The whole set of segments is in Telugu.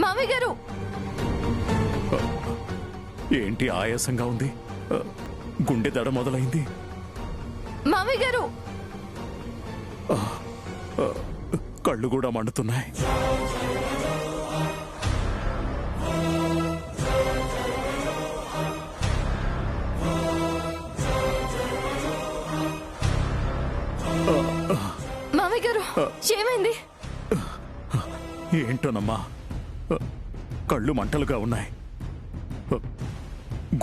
మామయ్య గారు ఏంటి ఆయాసంగా ఉంది? గుండె దడ మొదలైంది. మామయ్య గారు కళ్ళు కూడా మండుతున్నాయి. మామయ్య గారు ఏమైంది? ఏంటోనమ్మా, కళ్ళు మంటలుగా ఉన్నాయి,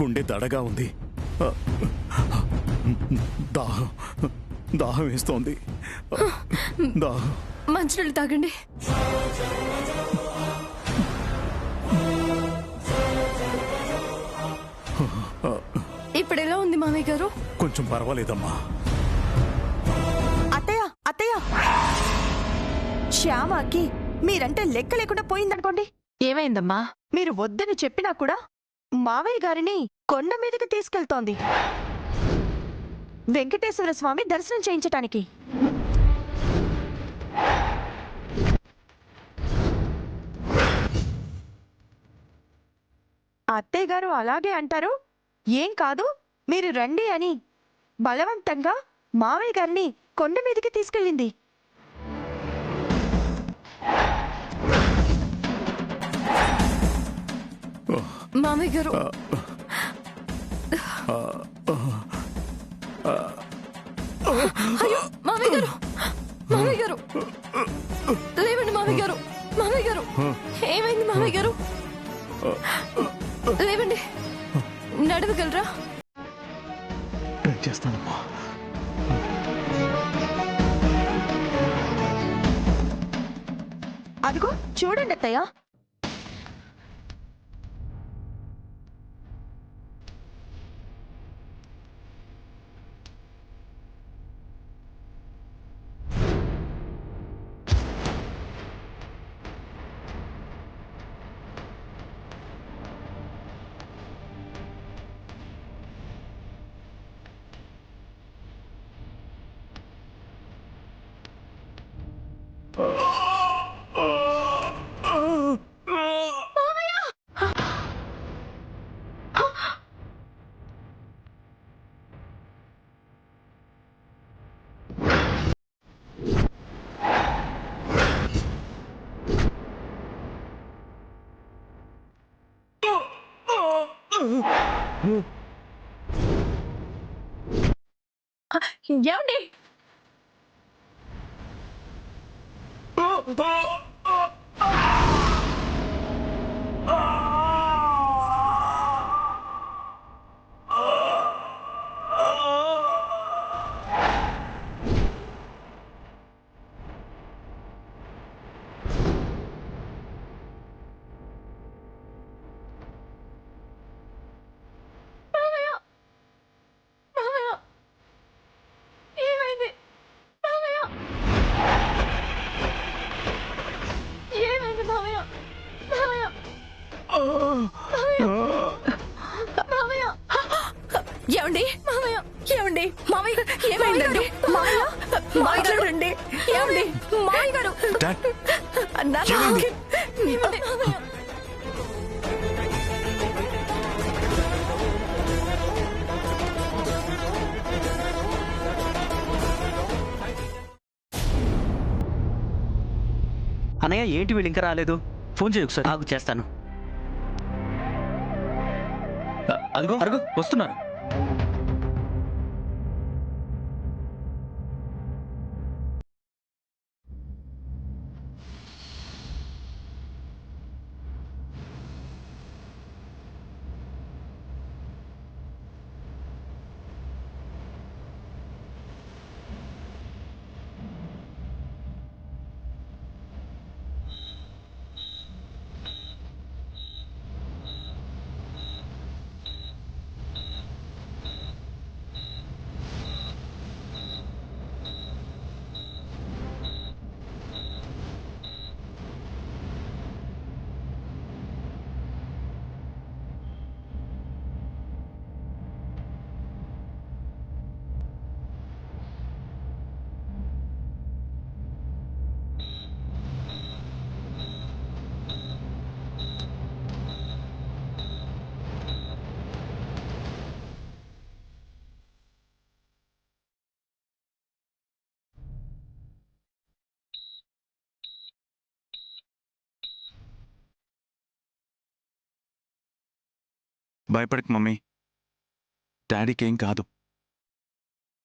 గుండె దడగా ఉంది, దాహం దాహం వేస్తోంది. దాహం. మంచినీళ్ళు తాగండి. ఇప్పుడు ఎలా ఉంది మామయ్య గారు? కొంచెం పర్వాలేదమ్మా. అత్తయ్య అత్తయ్య, శ్యామకి మీరంటే లెక్క లేకుండా పోయిందనుకోండి. ఏమైందమ్మా? మీరు వద్దని చెప్పినా కూడా మావయ్య గారిని కొండ మీదకి తీసుకెళ్తోంది, వెంకటేశ్వర స్వామి దర్శనం చేయించటానికి. అత్తయ్య గారు అలాగే అంటారు, ఏం కాదు మీరు రండి అని బలవంతంగా మావయ్య గారిని కొండ మీదకి తీసుకెళ్ళింది. మామయ్య గారు అయ్యో మామయ్య గారు, మామయ్య గారు లేవండి. మామయ్య గారు, మామయ్య గారు ఏమైంది? మామయ్య గారు లేవండి, నడవగలరా? చేస్తానమ్మా. అదిగో చూడండి అత్తయ్య. ఏమండి? ఏమండి? మామయ్య ఏమండి? మామయ్య ఏమైందండి? మామయ్య మాట్లాడండి. ఏమండి? మామయ్య గారు అన్నయ్య, ఏంటి వీళ్ళు ఇంకా రాలేదు? ఫోన్ చేయకు సార్. ఆగు, చేస్తాను. అదిగో అరుగు వస్తున్నారు. భయపడకు మమ్మీ, డాడీకి ఏం కాదు.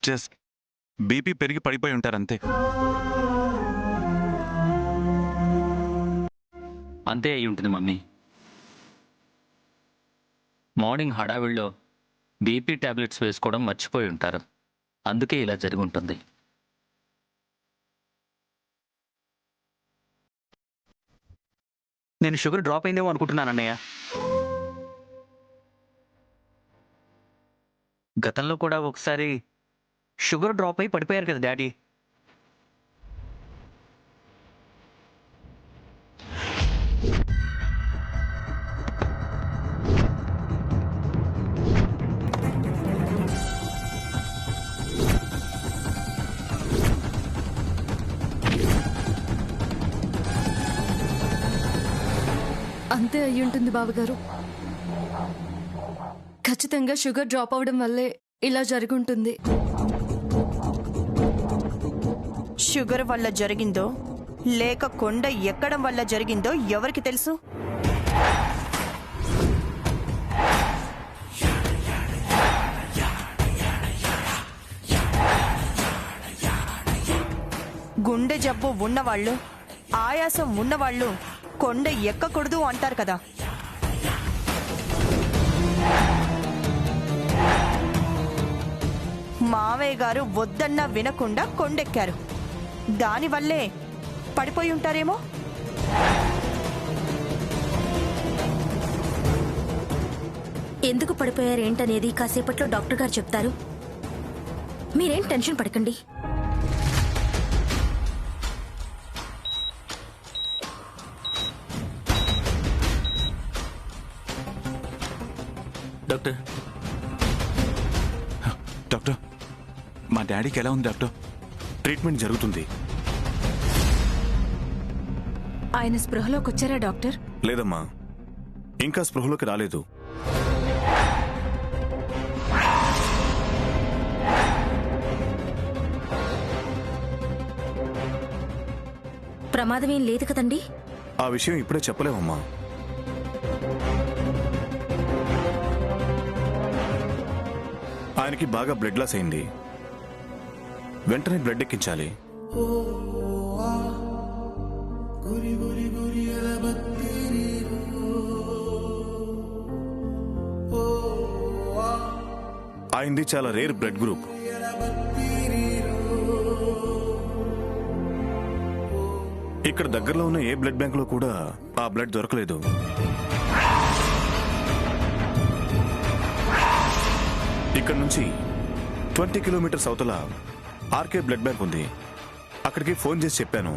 జస్ట్ బీపీ పెరిగి పడిపోయి ఉంటారంతే. అంతే అయి ఉంటుంది మమ్మీ. మార్నింగ్ హడావిడిలో బీపీ టాబ్లెట్స్ వేసుకోవడం మర్చిపోయి ఉంటారు. అందుకే ఇలా జరిగి ఉంటుంది. నేను షుగర్ డ్రాప్ అయిందేమో అనుకుంటున్నాను అన్నయ్య. గతంలో కూడా ఒకసారి షుగర్ డ్రాప్ అయి పడిపోయారు కదా డాడీ. అంతే అయి ఉంటుంది బావగారు. ఖచ్చితంగా షుగర్ డ్రాప్ అవడం వల్లే ఇలా జరుగుంటుంది. షుగర్ వల్ల జరిగిందో లేక కొండ ఎక్కడం వల్ల జరిగిందో ఎవరికి తెలుసు? గుండె జబ్బు ఉన్నవాళ్ళు, ఆయాసం ఉన్నవాళ్ళు కొండ ఎక్కకూడదు అంటారు కదా. మావయ్య గారు వద్దన్నా వినకుండా కొండెక్కారు. దానివల్లే పడిపోయి ఉంటారేమో. ఎందుకు పడిపోయారేంటనేది కాసేపట్లో డాక్టర్ గారు చెప్తారు. మీరేం టెన్షన్ పడకండి. డాక్టర్, డాక్టర్, మా డాడీకి ఎలా ఉంది డాక్టర్? ట్రీట్మెంట్ జరుగుతుంది. ఆయన స్పృహలోకి వచ్చారా డాక్టర్? లేదమ్మా, ఇంకా స్పృహలోకి రాలేదు. ప్రమాదమేం లేదు కదండి? ఆ విషయం ఇప్పుడే చెప్పలేమమ్మా. ఆయనకి బాగా బ్లడ్ లాస్ అయింది. వెంటనే బ్లడ్ ఎక్కించాలి. ఆయనది చాలా రేర్ బ్లడ్ గ్రూప్. ఇక్కడ దగ్గరలో ఉన్న ఏ బ్లడ్ బ్యాంక్ లో కూడా ఆ బ్లడ్ దొరకలేదు. ఇక్కడ నుంచి 20 కిలోమీటర్స్ అవతల ఆర్కే బ్లడ్ బ్యాంక్ ఉంది. అక్కడికి ఫోన్ చేసి చెప్పాను.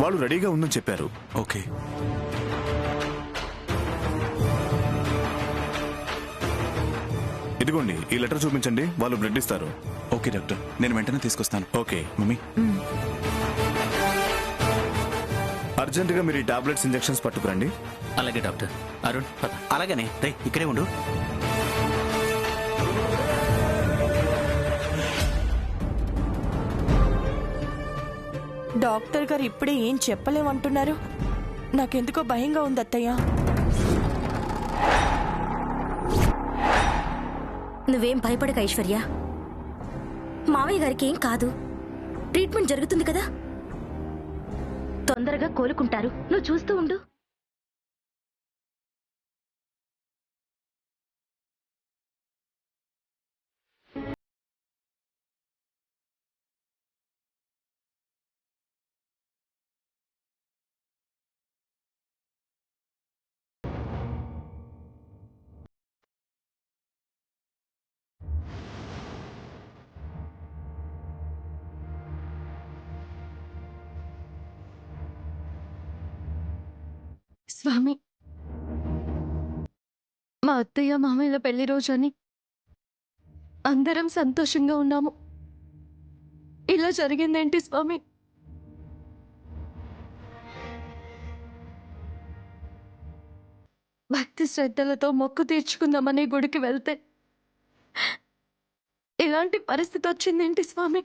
వాళ్ళు రెడీగా ఉందని చెప్పారు. ఓకే. ఇదిగోండి, ఈ లెటర్ చూపించండి, వాళ్ళు బ్లడ్ ఇస్తారు. ఓకే డాక్టర్, నేను వెంటనే తీసుకొస్తాను. ఓకే మమ్మీ, అర్జెంటుగా మీరు ఈ టాబ్లెట్స్ ఇంజెక్షన్స్ పట్టుకురండి. అలాగే డాక్టర్. అరుణ్ పద. అలాగనే రే, ఇక్కడే ఉండు. డాక్టర్ గారు ఇప్పుడే ఏం చెప్పలేమంటున్నారు. నాకెందుకో భయంగా ఉంది అత్తయ్య. నువ్వేం భయపడక ఐశ్వర్య. మావయ్య గారికి ఏం కాదు. ట్రీట్మెంట్ జరుగుతుంది కదా, తొందరగా కోలుకుంటారు. నువ్వు చూస్తూ ఉండు. స్వామి, మా అత్తయ్య మామయ్యల పెళ్లి రోజని అందరం సంతోషంగా ఉన్నాము. ఇలా జరిగిందేంటి స్వామి? భక్తి శ్రద్ధలతో మొక్కు తీర్చుకుందామని గుడికి వెళ్తే ఇలాంటి పరిస్థితి వచ్చిందేంటి స్వామి?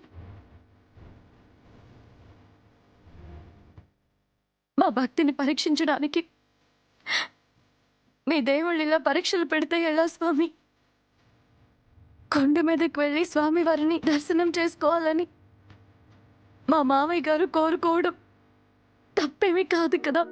మా భక్తిని పరీక్షించడానికి మీ దేవుళ్ళు ఇలా పరీక్షలు పెడితే ఎలా స్వామి? కొండ మీదకి వెళ్ళి స్వామి వారిని దర్శనం చేసుకోవాలని మా మామయ్య గారు కోరుకోవడం తప్పేమీ కాదు కదా.